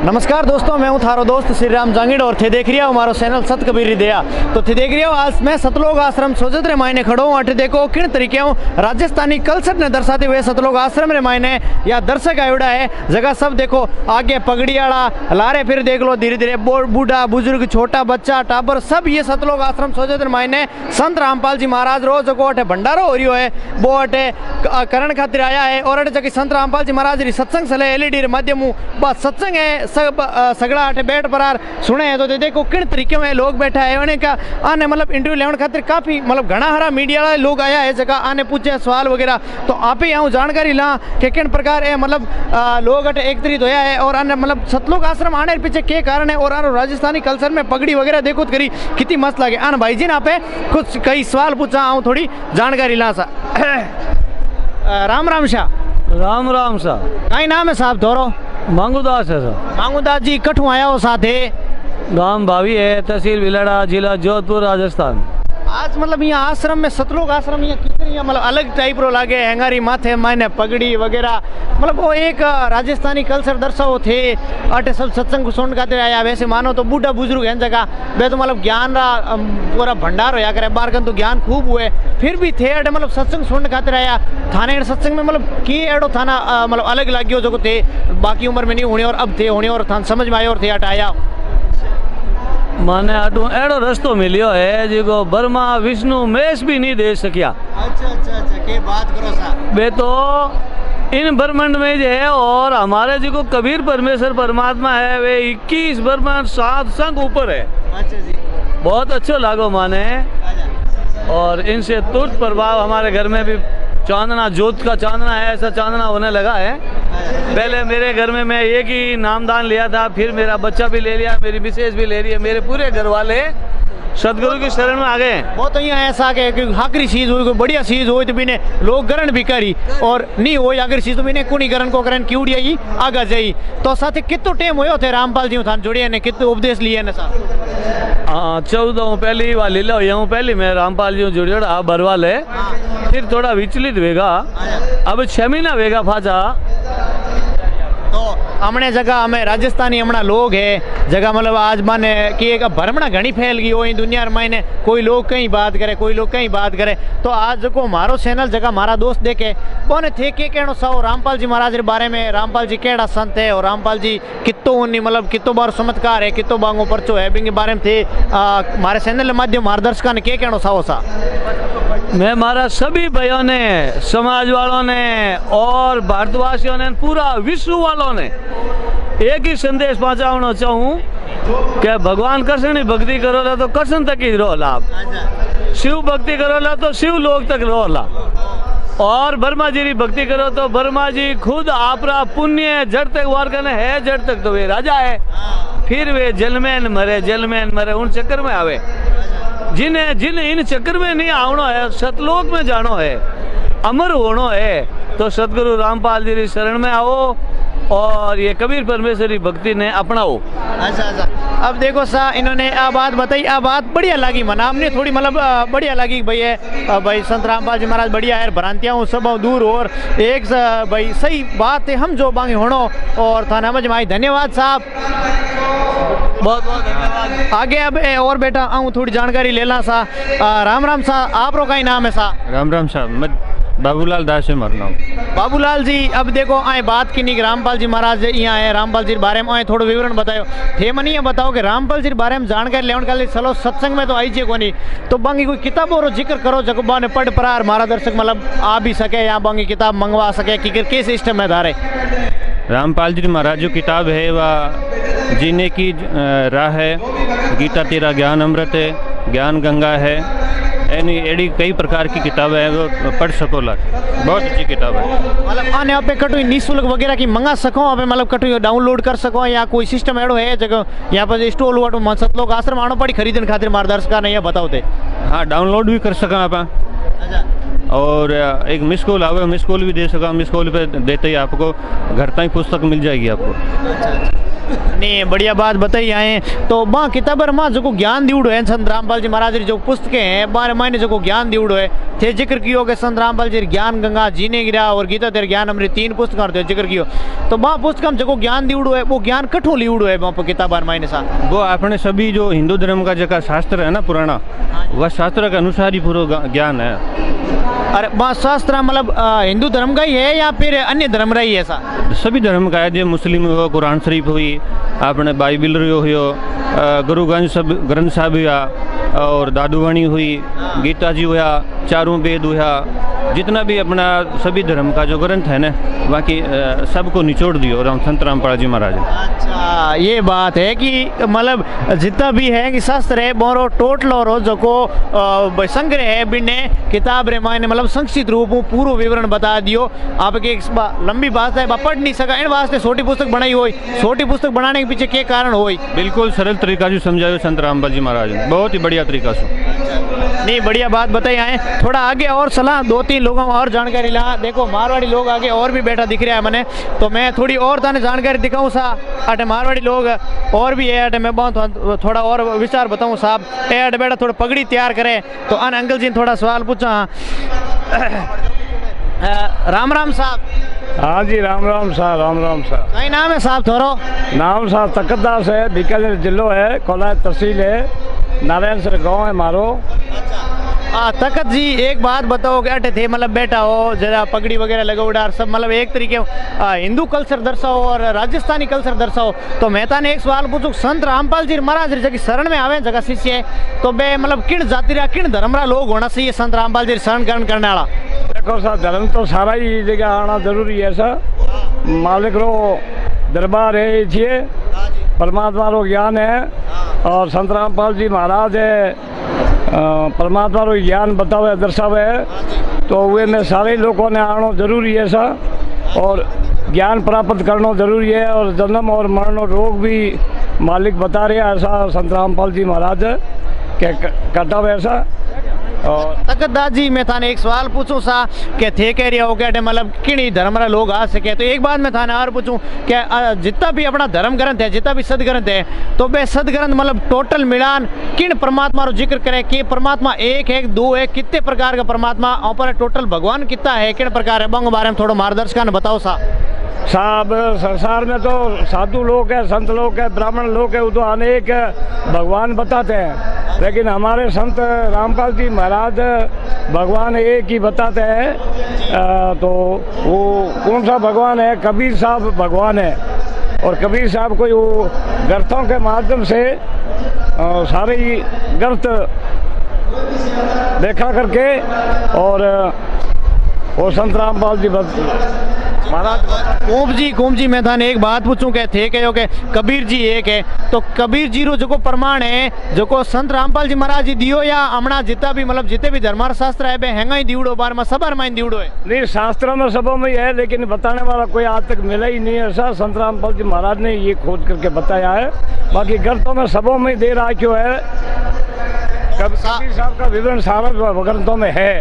नमस्कार दोस्तों, मैं हूं थारो दोस्त श्री राम जांगीड़ और थे देख रिया हमारो चैनल सत कबीर दया। तो थे देख रिया आज मैं सतलोक आश्रम सोजत रे मायने खड़ो हूँ। अटे देखो किन तरीके राजस्थानी कल्चर ने दर्शाते हुए सतलोक आश्रम रे मायने या दर्शक आयोड़ा है जगह सब देखो आगे पगड़ी आला लारे फिर देख लो धीरे धीरे बूढ़ा बुजुर्ग छोटा बच्चा टाबर सब ये सतलोक आश्रम सोजत रे मायने संत रामपाल जी महाराज रोज को अटे भंडारो हो रियो है वो अटे करण खातिर आया है। और अटे जगह संत रामपाल जी महाराज री सत्संग सले एलईडी रे माध्यम बस सत्संग है सब सगड़ा अटे बैठ पर सुने हैं। तो देखो किन तरीके में लोग बैठा है उन्हें का आने मतलब इंटरव्यू लेने खातिर काफ़ी मतलब घना हरा मीडिया वाले लोग आया है जगह आने पूछे सवाल वगैरह। तो आप ही आऊँ जानकारी ला कि किन प्रकार है मतलब लोग अटे एकत्रित होया है और आने मतलब सतलोक आश्रम आने पीछे के कारण है और आने राजस्थानी कल्चर में पगड़ी वगैरह देखो करी कितनी मस्त लगे। आन भाई जी ना पे कुछ कई सवाल पूछा आऊँ थोड़ी जानकारी ला सा। राम राम शाह। राम राम साहब। कई नाम है साहब थोरो? मांगूदास है सर। मांगूदास जी कठू आया हो साथे? गांव भावी है, तहसील भिलड़ा, जिला जोधपुर, राजस्थान। आज मतलब यहाँ आश्रम में सतलोक आश्रम यहाँ कितनी मतलब अलग टाइप रो लागे हैंगारी माथे मायने पगड़ी वगैरह मतलब वो एक राजस्थानी कल्चर दर्शाओ थे। अटे सब सत्संग सुन खातिर आया वैसे मानो तो बूढ़ा बुजुर्ग है जगह वे तो मतलब ज्ञान रा पूरा भंडार होया करे बारकन तो ज्ञान खूब हुए फिर भी थे अटे मतलब सत्संग सुन खातिर आया थाने सत्संग में मतलब की एडो थाना मतलब अलग लागियो जो थे बाकी उम्र में नहीं होने और अब थे होने और थान समझ में आयो और थे अट आया माने अटू एड़ो रस्तो मिलियो है जिको ब्रह्मा विष्णु महेश भी नहीं दे सकिया। अच्छा के बात करो सा वे तो इन ब्रह्मांड में जो है और हमारे जिको कबीर परमेश्वर परमात्मा है वे 21 ब्रह्मांड 7 संग ऊपर है। अच्छा जी बहुत अच्छो लागो माने और इनसे तुरंत प्रभाव हमारे घर में भी चांदना जोत का चांदना है ऐसा चांदना होने लगा है। पहले मेरे घर में मैं एक ही नामदान लिया था फिर मेरा बच्चा भी ले लिया मेरी मिसेज भी ले रही है मेरे पूरे घर वाले सदगुरु की शरण में आ गए। वो तो यहाँ ऐसा कि आखिरी चीज हुई कोई बढ़िया चीज हुई तो बिने लोग ग्रहण भी करी और नहीं हो आखिरी चीज तो बिने कुनी ग्रहण को ग्रहण क्यों ही आगा जाई। तो साथ कितो टाइम हुए थे रामपाल जी थान जुड़े ने कितो उपदेश लिए ने सा? हाँ 14 पहली वाली लीला हुई हूँ पहली मैं रामपाल जी जुड़ आप भरवाल है फिर थोड़ा विचलित वेगा अब 6 महीना वेगा फाजा। तो हमने जगह हमें राजस्थानी हमना लोग है जगह मतलब आज माने कि एक भ्रमणा घनी फैल गई हो दुनिया में कोई लोग कहीं बात करे कोई लोग कहीं बात करे। तो आज को हमारो चैनल जगह हमारा दोस्त देखे बोने थे के कहनो साओ रामपाल जी महाराज के बारे में रामपाल जी केड़ा संत है और रामपाल जी कितो उन्नी मतलब कितो बार चमत्कार है कितो बांगो परचो है बिंगे बारे में थे हमारे चैनल के माध्यम मार्गदर्शक ने के कहनो साओ सा? मैं हमारा सभी भाइयों ने समाज वालों ने और भारतवासियों ने पूरा विश्व वालों ने एक ही संदेश पहुंचाना चाहूँ कि भगवान कृष्ण की भक्ति करोला तो कृष्ण तक ही रहो लाभ शिव भक्ति करोला तो शिव लोक तक रहो लाभ और ब्रह्मा जी की भक्ति करो तो ब्रह्मा जी खुद आपरा पुण्य जड़ तक वार करने है जड़ तक तो वे राजा है फिर वे जल में मरे उन चक्कर में आवे जिन्हें इन चक्कर में नहीं आवनो है सतलोक में जानो है अमर होनो है तो सतगुरु रामपाल जी की शरण में आओ और ये कबीर परमेश्वर की भक्ति ने अपनाओ। अच्छा अब देखो सा इन्होंने आ बात बताई आ बात बढ़िया लगी मना हमने थोड़ी मतलब बढ़िया लगी भाई है भाई संत रामपाल जी महाराज बढ़िया है भ्रांतियाँ हूँ सब दूर और एक भाई सही बात है हम जो बांगे होनो और थाना समझ में आई। धन्यवाद साहब बहुत बहुत धन्यवाद। आगे अब और बेटा आऊँ थोड़ी जानकारी ले ला सा। राम राम सा आप रो का ही नाम है सा? राम साहब बाबूलाल दास है मरना। बाबूलाल जी अब देखो आए बात की नहीं रामपाल जी महाराज यहाँ है रामपाल जी के बारे में आए थोड़ा विवरण बताओ थे मनी ये बताओ कि रामपाल जी के बारे में जानकारी लेने का चलो सत्संग में तो आई जी को नहीं तो बाकी कोई किताबों रो जिक्र करो जगबा ने पढ़ परार मारा दर्शक मतलब आ भी सके या बाकी किताब मंगवा सके कि किस सिस्टम में धारे? रामपाल जी महाराज जो किताब है वह जीने की राह है गीता तेरा ज्ञान अमृत है ज्ञान गंगा है यानी एडी कई प्रकार की किताबें हैं वो पढ़ सको ला बहुत अच्छी किताब है। मतलब आने आप कटो निःशुल्क वगैरह की मंगा सको आप मतलब कटो डाउनलोड कर सको या कोई सिस्टम एडो है जगह यहाँ पर स्टॉल हुआ सतलोक आश्रम आनो पड़ी खरीदने खातिर मार्गदर्शक ने बताओ थे? हाँ डाउनलोड भी कर सका आप और एक मिस कॉल आवे मिस कॉल भी दे सका मिस कॉल पे देते ही आपको घर तक पुस्तक मिल जाएगी आपको। नहीं बढ़िया बात बताई आए तो माँ किताबर माँ जो ज्ञान दिवड़ो है संत रामपाल जी महाराज री जो पुस्तकें हैं बारे मायने जो ज्ञान दिवड़ो है थे जिक्र कियो के संत रामपाल जी ज्ञान गंगा जीने गिरा और गीता तेरे ज्ञान अमृत 3 पुस्तक जिक्र कियो तो माँ पुस्तक जो ज्ञान दिवड़ो है वो ज्ञान कठो लिवड़ो है माँ किताबार मायने सा वो अपने सभी जो हिंदू धर्म का जगह शास्त्र है ना पुराना, वह शास्त्र के अनुसार ही पूरा ज्ञान है। अरे माँ शास्त्र मतलब हिंदू धर्म का ही है या फिर अन्य धर्म का ही है ऐसा? सभी धर्म का है, जो मुस्लिम हो, कुरान शरीफ हुई, अपने बाइबिल हुई, गुरु ग्रंथ साहब हुआ और दादूवाणी हुई, गीता जी हुआ, चारों वेद हुआ, जितना भी अपना सभी धर्म का जो ग्रंथ है ना बाकी सबको निचोड़ दियो राम संत रामपाल जी महाराज ने। अच्छा ये बात है कि मतलब जितना भी है कि शास्त्र है बोरो टोटल और जो को संग्रह है बिने किताब रे मायने मतलब संक्षिप्त रूप में पूरा विवरण बता दियो। आपके एक लंबी बात है पढ़ नहीं सका इन वास्ते छोटी पुस्तक बनाई हुई। छोटी पुस्तक बनाने के पीछे क्या कारण हुई? बिल्कुल सरल तरीका से समझायो संत रामपाल जी महाराज ने, बहुत ही बढ़िया तरीका से। नहीं बढ़िया बात बताई आए। थोड़ा आगे और सलाह 2-3 लोगों और जानकारी ला। देखो मारवाड़ी लोग आगे और भी बैठा दिख रहा है मैंने, तो मैं थोड़ी और ताने जानकारी दिखाऊं सा। अटे मारवाड़ी लोग और भी है, अटे मैं बहुत थोड़ा और विचार बताऊं साहब। ए अटे बेटा थोड़ा पगड़ी तैयार करे तो अन अंकल जी ने थोड़ा सवाल पूछा। राम राम साहब। हाँ जी राम राम साहब, राम राम साहब। कई नाम है साहब थोरो? नाम साहब तकतदास है, बीकानेर जिलो है, कोलाय तहसील है, नारायण सर गाँव है मारो। तकत जी एक बात बताओ कि अटे थे मतलब बैठा हो जरा पगड़ी वगैरह लगा उड़ा सब मतलब एक तरीके हिंदू कल्चर दर्शाओ और राजस्थानी कल्चर दर्शाओ। तो मेहता ने एक सवाल पूछो संत रामपाल जी महाराज जगह शरण में आवे जगह शिष्य है तो बे मतलब किन जाति रा किन धर्म रा लोग होना चाहिए संत रामपाल जी शरण ग्रहण करने वाला? देखो साहब धर्म तो सारा ही जगह आना जरूरी है सर। मालिक रो दरबार है छे, परमात्मा रो ज्ञान है और संत रामपाल जी महाराज है परमात्मा रो ज्ञान बतावे दर्शावे तो वे में सारे लोगों ने आना जरूरी है सा और ज्ञान प्राप्त करना जरूरी है। और जन्म और मरण रोग भी मालिक बता रहे हैं ऐसा संत रामपाल जी महाराज के कटावे ऐसा। और तकतदास जी मैं थाने एक सवाल पूछूं सा कि थे कह रहे हो क्या मतलब किन धर्म रा लोग आ सके तो एक बात मैं थाने और पूछूं क्या जितना भी अपना धर्म ग्रंथ है जितना भी सदग्रंथ है तो वे सदग्रंथ मतलब टोटल मिलान किन परमात्मा रो जिक्र करे कि परमात्मा एक है दो है कितने प्रकार का परमात्मा और टोटल भगवान कितना है किन प्रकार है बंग बारे में थोड़ा मार्गदर्शन बताओ साहब। संसार में तो साधु लोग है, संत लोग है, ब्राह्मण लोग है, वो तो अनेक भगवान बताते हैं लेकिन हमारे संत रामपाल जी महाराज भगवान एक ही बताते हैं। तो वो कौन सा भगवान है? कबीर साहब भगवान है और कबीर साहब को वो ग्रंथों के माध्यम से सारे ही ग्रंथ देखा करके और वो संत रामपाल जी महाराज कुंभ जी मैं थाने एक बात पूछूं के थे कहो के कबीर जी एक है तो कबीर जी रो जो प्रमाण है जो को संत रामपाल जी महाराज जी दियो या हमना जितना भी मतलब जितने भी धर्मार शास्त्र है बे हैंगा ही दिवड़ो बार में सबार में दिवड़ो है? नहीं शास्त्रों में सबों में है लेकिन बताने वाला कोई आज तक मिला ही नहीं है ऐसा। संत रामपाल जी महाराज ने ये खोज करके बताया है, बाकी ग्रंथों में सबों में दे रहा क्यों है। कबीर साहब का विवरण सारा ग्रंथों में है।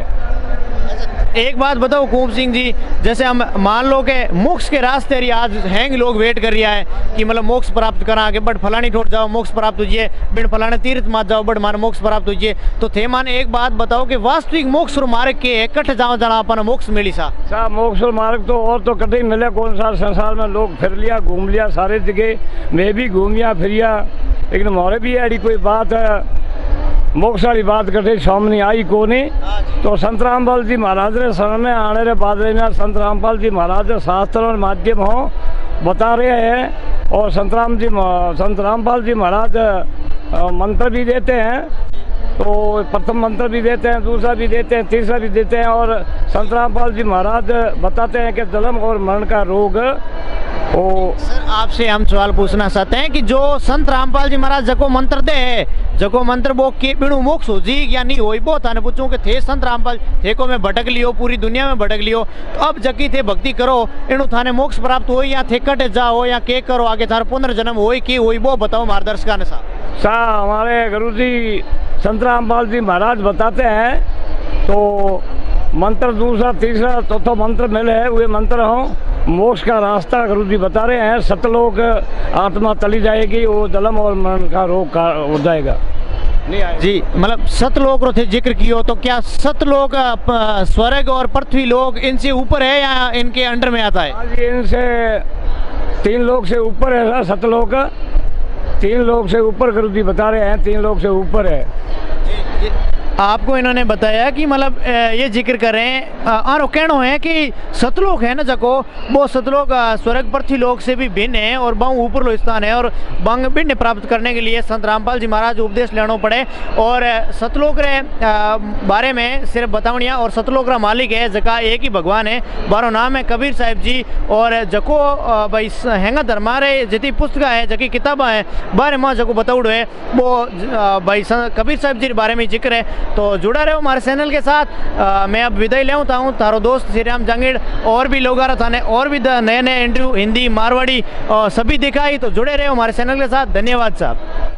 एक बात बताओ कुंभ सिंह जी, जैसे हम मान लो के मोक्ष के रास्ते आज हैंग लोग वेट कर रहा है कि मतलब मोक्ष प्राप्त करा के बट फलानी ठोट जाओ मोक्ष प्राप्त हुई बिन फलाने तीर्थ मात जाओ बट मान मोक्ष प्राप्त हुई तो थे माने एक बात बताओ कि वास्तविक मोक्ष मार्ग के कट जाओ जाना अपन मोक्ष मिली सा मोक्ष मार्ग तो और तो कटे मिले कौन सा संसार में लोग फिर लिया घूम लिया सारे जगह मैं भी घूमिया फिरिया लेकिन मोरे भी ऐसी कोई बात है मोक्ष वाली बात कटे सामने आई को नहीं। तो संत रामपाल जी महाराज ने शरण में आने के बाद में संत रामपाल जी महाराज शास्त्र और माध्यम हो बता रहे हैं और संत रामपाल जी महाराज मंत्र भी देते हैं। तो प्रथम मंत्र भी देते हैं, दूसरा भी देते हैं, तीसरा भी देते हैं और संत रामपाल जी महाराज बताते हैं कि जन्म और मरण का रोग सर आपसे हम सवाल पूछना चाहते हैं कि जो संत रामपाल जी महाराज जको मंत्र दे जको मंत्र वो के बिनु मोक्ष हो जी या नहीं हो वो थाने पूछूं कि थे संत रामपाल थे को मैं भटक लियो पूरी दुनिया में भटक लियो तो अब जकी थे भक्ति करो इनु थाने मोक्ष प्राप्त हो या थे कट जाओ या के करो आगे थार पुनर्जन्म हो की हो वो बताओ मार्गदर्शक सा हमारे गुरु जी संत रामपाल जी महाराज बताते हैं। तो मंत्र दूसरा तीसरा चौथा मंत्र मिले है वे मंत्र हों मोक्ष का रास्ता गुरु जी बता रहे हैं। सतलोक आत्मा तली जाएगी, वो जन्म और मरण का रोग का हो जाएगा, नहीं आएगा। जी मतलब सतलोक रो थे जिक्र कियो, तो क्या सतलोक स्वर्ग और पृथ्वी लोक इनसे ऊपर है या इनके अंडर में आता है? आज इनसे 3 लोग से ऊपर है सतलोक, 3 लोग से ऊपर गुरु जी बता रहे हैं, 3 लोग से ऊपर है। आपको इन्होंने बताया कि मतलब ये जिक्र करें और कहना है कि सतलोक है ना जको, वो सतलोक स्वर्ग पृथ्वी लोक से भी भिन्न है और बहु ऊपर लो स्थान है, और बंग भिन्न प्राप्त करने के लिए संत रामपाल जी महाराज उपदेश लेना पड़े। और सतलोक रे बारे में सिर्फ बतावनिया, और सतलोक रा मालिक है जका एक ही भगवान है, बारो नाम है कबीर साहिब जी। और जको भाई हैंगा धर्मा रे जितनी पुस्तक है जकी किताबा है बारे में जको बताउड़ो है वो भाई कबीर साहिब जी के बारे में जिक्र है। तो जुड़ा रहो हमारे चैनल के साथ। मैं अब विदाई ले हूँ, तारो दोस्त श्री राम जांगीड़। और भी लोग आ रहा था ने और भी नए नए इंटरव्यू हिंदी मारवाड़ी सभी दिखाई, तो जुड़े रहे हमारे चैनल के साथ। धन्यवाद साहब।